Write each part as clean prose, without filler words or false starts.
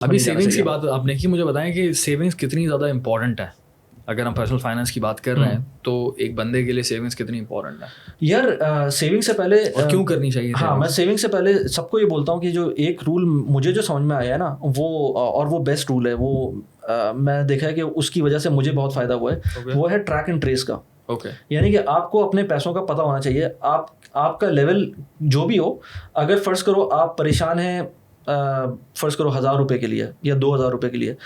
अभी सेविंग्स की बात आपने की, मुझे बताएं कि सेविंग्स कितनी ज़्यादा इंपॉर्टेंट है। अगर हम पर्सनल फाइनेंस की बात कर रहे हैं तो एक बंदे के लिए सेविंग्स कितनी इंपॉर्टेंट है यार? सेविंग से पहले और क्यों करनी चाहिए? हाँ, मैं सेविंग से पहले सबको ये बोलता हूँ कि जो एक रूल मुझे जो समझ में आया है ना, वो और वो बेस्ट रूल है, वो मैं देखा है कि उसकी वजह से मुझे बहुत फ़ायदा हुआ है। वो है ट्रैक एंड ट्रेस का। यानी कि आपको अपने पैसों का पता होना चाहिए। आपका लेवल जो भी हो, अगर फ़र्ज़ करो आप परेशान हैं, फ़र्ज़ करो 1000 रुपये के लिए या 2000 रुपये के लिए,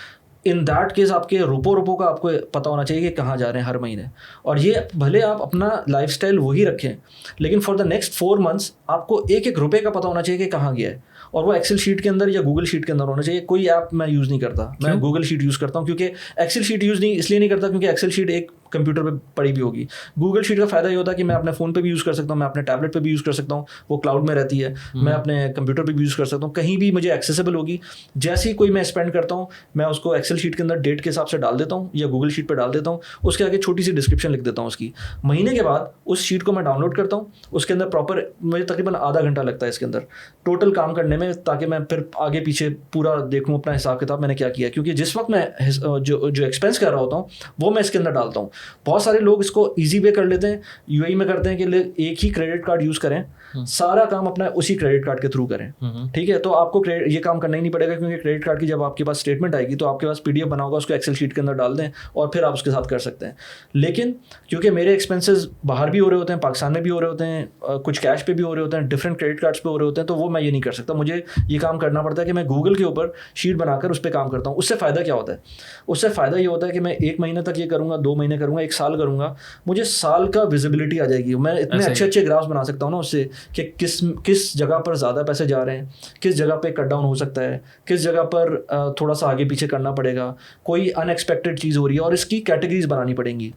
इन दैट केस आपके रुपो का आपको पता होना चाहिए कि कहाँ जा रहे हैं हर महीने। और ये भले आप अपना लाइफस्टाइल वही रखें, लेकिन फॉर द नेक्स्ट 4 मंथ्स आपको एक एक रुपये का पता होना चाहिए कि कहाँ गया है। और वो एक्सेल शीट के अंदर या गूगल शीट के अंदर होना चाहिए। कोई ऐप मैं यूज़ नहीं करता, मैं गूगल शीट यूज़ करता हूँ, क्योंकि एक्सेल शीट इसलिए नहीं करता क्योंकि एक्सेल शीट एक कंप्यूटर पे पड़ी भी होगी। गूगल शीट का फ़ायदा ये होता है कि मैं अपने फ़ोन पे भी यूज़ कर सकता हूँ, मैं अपने टैबलेट पे भी यूज़ कर सकता हूँ, वो क्लाउड में रहती है। मैं अपने कंप्यूटर पे भी यूज़ कर सकता हूँ, कहीं भी मुझे एक्सेसिबल होगी। जैसे ही कोई मैं स्पेंड करता हूँ, मैं उसको एक्सेल शीट के अंदर डेट के हिसाब से डाल देता हूँ या गूगल शीट पर डाल देता हूँ। उसके आगे छोटी सी डिस्क्रिप्शन लिख देता हूँ उसकी। महीने के बाद उस शीट को मैं डाउनलोड करता हूँ। उसके अंदर प्रॉपर मुझे तकरीबन आधा घंटा लगता है इसके अंदर टोटल काम करने में, ताकि मैं फिर आगे पीछे पूरा देखूँ अपना हिसाब किताब मैंने क्या किया। क्योंकि जिस वक्त मैं जो एक्सपेंस कर रहा होता हूँ वो मैं इसके अंदर डालता हूँ। बहुत सारे लोग इसको इजी वे कर लेते हैं, यूएई में करते हैं कि एक ही क्रेडिट कार्ड यूज़ करें, सारा काम अपना उसी क्रेडिट कार्ड के थ्रू करें। ठीक है, तो आपको ये काम करना ही नहीं पड़ेगा, क्योंकि क्रेडिट कार्ड की जब आपके पास स्टेटमेंट आएगी तो आपके पास पीडीएफ बना होगा, उसको एक्सेल शीट के अंदर डाल दें और फिर आप उसके साथ कर सकते हैं। लेकिन क्योंकि मेरे एक्सपेंसेस बाहर भी हो रहे होते हैं, पाकिस्तान में भी हो रहे होते हैं, कुछ कैश पे भी हो रहे होते हैं, डिफरेंट क्रेडिट कार्ड्स पे हो रहे होते हैं, तो वो मैं ये नहीं कर सकता। मुझे ये काम करना पड़ता है कि मैं गूगल के ऊपर शीट बनाकर उस पर काम करता हूँ। उससे फ़ायदा क्या होता है? उससे फ़ायदा ये होता है कि मैं 1 महीने तक ये करूँगा, 2 महीने करूँगा, 1 साल करूँगा, मुझे साल का विजिबिलिटी आ जाएगी। मैं इतने अच्छे ग्राफ्स बना सकता हूँ ना उससे, कि किस जगह पर ज़्यादा पैसे जा रहे हैं, किस जगह पे कट डाउन हो सकता है, किस जगह पर थोड़ा सा आगे पीछे करना पड़ेगा, कोई अनएक्सपेक्टेड चीज़ हो रही है, और इसकी कैटेगरीज बनानी पड़ेंगी।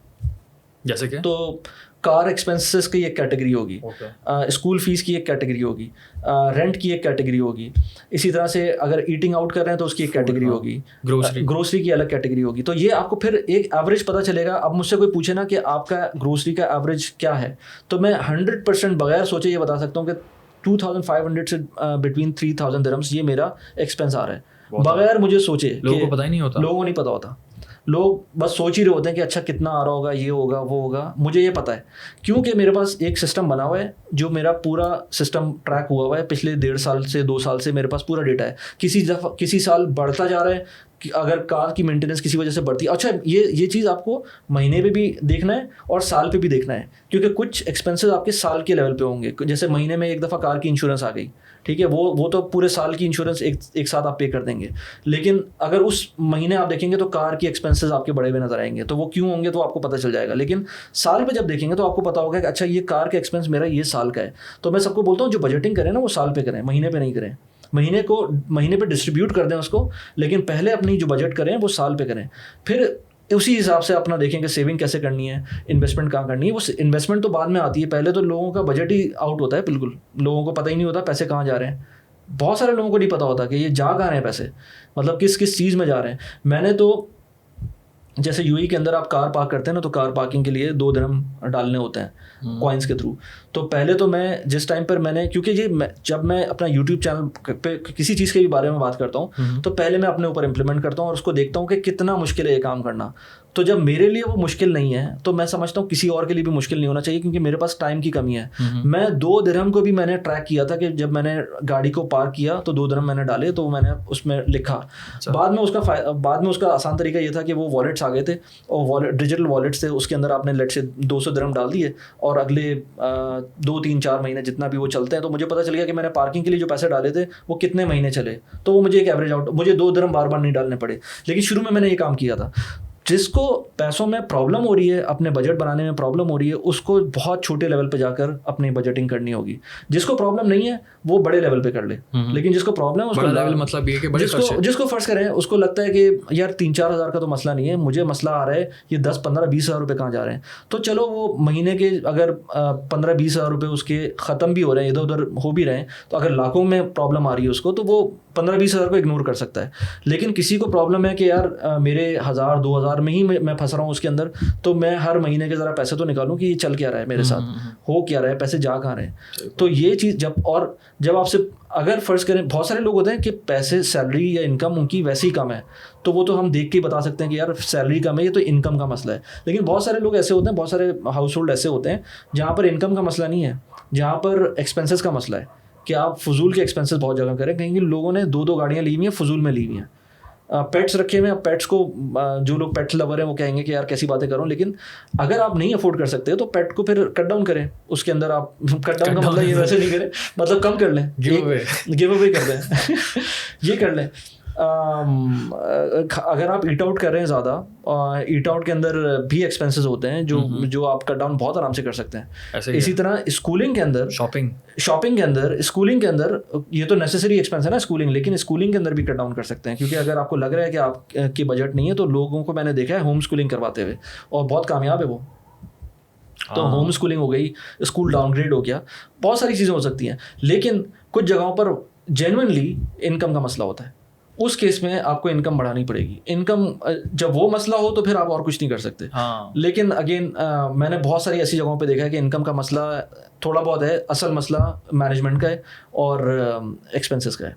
जैसे कि तो कार एक्सपेंसेस की एक कैटेगरी होगी, स्कूल फीस की एक कैटेगरी होगी, रेंट की एक कैटेगरी होगी। इसी तरह से अगर ईटिंग आउट कर रहे हैं तो उसकी एक कैटेगरी होगी, ग्रोसरी की अलग कैटेगरी होगी। तो ये आपको फिर एक एवरेज पता चलेगा। अब मुझसे कोई पूछे ना कि आपका ग्रोसरी का एवरेज क्या है, तो मैं 100% बगैर सोचे ये बता सकता हूँ कि 2500 से बिटवीन 3000 दिरहम्स ये मेरा एक्सपेंस आ रहा है, बगैर मुझे सोचे। लोगों को पता ही नहीं होता, लोगों को नहीं पता होता। लोग बस सोच ही रहे होते हैं कि अच्छा कितना आ रहा होगा, ये होगा वो होगा। मुझे ये पता है क्योंकि मेरे पास एक सिस्टम बना हुआ है, जो मेरा पूरा सिस्टम ट्रैक हुआ है पिछले 1.5 साल से 2 साल से। मेरे पास पूरा डेटा है। किसी साल बढ़ता जा रहा है कि अगर कार की मेंटेनेंस किसी वजह से बढ़ती है। अच्छा, ये चीज़ आपको महीने पे भी देखना है और साल पे भी देखना है, क्योंकि कुछ एक्सपेंसेस आपके साल के लेवल पे होंगे। जैसे महीने में एक दफ़ा कार की इंश्योरेंस आ गई, ठीक है, वो तो पूरे साल की इंश्योरेंस एक साथ आप पे कर देंगे। लेकिन अगर उस महीने आप देखेंगे तो कार की एक्सपेंसेस आपके बढ़े हुए नजर आएंगे, तो वो क्यों होंगे तो आपको पता चल जाएगा। लेकिन साल पे जब देखेंगे तो आपको पता होगा कि अच्छा ये कार का एक्सपेंस मेरा ये साल का है। तो मैं सबको बोलता हूँ जो बजटिंग करें ना वो साल पे करें, महीने पे नहीं करें। महीने पे डिस्ट्रीब्यूट कर दें उसको, लेकिन पहले अपनी जो बजट करें वो साल पे करें। फिर उसी हिसाब से अपना देखेंगे सेविंग कैसे करनी है, इन्वेस्टमेंट कहाँ करनी है। वो इन्वेस्टमेंट तो बाद में आती है, पहले तो लोगों का बजट ही आउट होता है बिल्कुल। लोगों को पता ही नहीं होता पैसे कहाँ जा रहे हैं। बहुत सारे लोगों को नहीं पता होता कि ये जा कहाँ रहे हैं पैसे, मतलब किस किस चीज़ में जा रहे हैं। मैंने तो जैसे यूएई के अंदर आप कार पार्क करते हैं ना, तो कार पार्किंग के लिए 2 दिरहम डालने होते हैं कॉइन्स के थ्रू। तो पहले तो मैं जिस टाइम पर मैंने, क्योंकि जब मैं अपना यूट्यूब चैनल पे किसी चीज़ के भी बारे में बात करता हूँ तो पहले मैं अपने ऊपर इम्प्लीमेंट करता हूँ और उसको देखता हूँ कि कितना मुश्किल है ये काम करना। तो जब मेरे लिए वो मुश्किल नहीं है तो मैं समझता हूँ किसी और के लिए भी मुश्किल नहीं होना चाहिए, क्योंकि मेरे पास टाइम की कमी है। मैं 2 दिरहम को भी मैंने ट्रैक किया था कि जब मैंने गाड़ी को पार्क किया तो 2 दिरहम मैंने डाले, तो मैंने उसमें लिखा। बाद में उसका आसान तरीका ये था कि वो वॉलेट्स आ गए थे, और डिजिटल वॉलेट्स थे, उसके अंदर आपने लेट से 200 दिरहम डाल दिए और अगले 2, 3, 4 महीने जितना भी वो चलते हैं, तो मुझे पता चल गया कि मैंने पार्किंग के लिए जो पैसे डाले थे वो कितने महीने चले। तो वो मुझे एक एवरेज आउट, मुझे 2 दिरहम बार बार नहीं डालने पड़े। लेकिन शुरू में मैंने ये काम किया था। जिसको पैसों में प्रॉब्लम हो रही है, अपने बजट बनाने में प्रॉब्लम हो रही है, उसको बहुत छोटे लेवल पे जाकर अपनी बजटिंग करनी होगी। जिसको प्रॉब्लम नहीं है वो बड़े लेवल पे कर ले, लेकिन जिसको प्रॉब्लम है उसको बड़ा लेवल मतलब ये कि जिसको फर्ज करें उसको लगता है कि यार 3-4 हज़ार का तो मसला नहीं है, मुझे मसला आ रहा है ये 10, 15, 20 हज़ार रुपये कहाँ जा रहे हैं। तो चलो वो महीने के अगर 15, 20 हज़ार रुपये उसके ख़त्म भी हो रहे हैं, इधर उधर हो भी रहे हैं, तो अगर लाखों में प्रॉब्लम आ रही है उसको, तो वो 15-20 हज़ार को इग्नोर कर सकता है। लेकिन किसी को प्रॉब्लम है कि यार मेरे 1000, 2000 हर में ही मैं फंस रहा हूँ उसके अंदर, तो मैं हर महीने के ज़रा पैसे तो निकालूं कि ये चल क्या रहा है मेरे साथ, हो क्या रहा है, पैसे जा कहाँ रहे हैं। तो ये चीज़ जब आपसे अगर फर्ज करें, बहुत सारे लोग होते हैं कि पैसे, सैलरी या इनकम उनकी वैसे ही कम है, तो वो तो हम देख के बता सकते हैं कि यार सैलरी कम है, ये तो इनकम का मसला है। लेकिन बहुत सारे लोग ऐसे होते हैं, बहुत सारे हाउस होल्ड ऐसे होते हैं जहाँ पर इनकम का मसला नहीं है, जहाँ पर एक्सपेंसेस का मसला है कि आप फजूल के एक्सपेंसेस बहुत जगह करें। कहीं लोगों ने 2-2 गाड़ियाँ ली हुई हैं, फजूल में ली हुई हैं। पेट्स रखे हुए हैं, पेट्स को जो लोग पेट्स लवर हैं वो कहेंगे कि यार कैसी बातें करो, लेकिन अगर आप नहीं अफोर्ड कर सकते तो पेट को फिर कट डाउन करें। उसके अंदर आप कट डाउन का मतलब ये वैसे नहीं करें, मतलब कम कर लें, गिव अवे कर दें ये कर लें। अगर आप ईट आउट कर रहे हैं ज़्यादा, ईट आउट के अंदर भी एक्सपेंसेस होते हैं जो आप कट डाउन बहुत आराम से कर सकते हैं। इसी तरह स्कूलिंग के अंदर, शॉपिंग के अंदर, स्कूलिंग के अंदर, ये तो नेसेसरी एक्सपेंस है ना स्कूलिंग, लेकिन स्कूलिंग के अंदर भी कट डाउन कर सकते हैं। क्योंकि अगर आपको लग रहा है कि आपकी बजट नहीं है, तो लोगों को मैंने देखा है होम स्कूलिंग करवाते हुए और बहुत कामयाब है वो। तो होम स्कूलिंग हो गई, स्कूल डाउनग्रेड हो गया, बहुत सारी चीज़ें हो सकती हैं। लेकिन कुछ जगहों पर जेन्युइनली इनकम का मसला होता है, उस केस में आपको इनकम बढ़ानी पड़ेगी। इनकम जब वो मसला हो तो फिर आप और कुछ नहीं कर सकते। लेकिन अगेन मैंने बहुत सारी ऐसी जगहों पे देखा है कि इनकम का मसला थोड़ा बहुत है, असल मसला मैनेजमेंट का है और एक्सपेंसेस का है।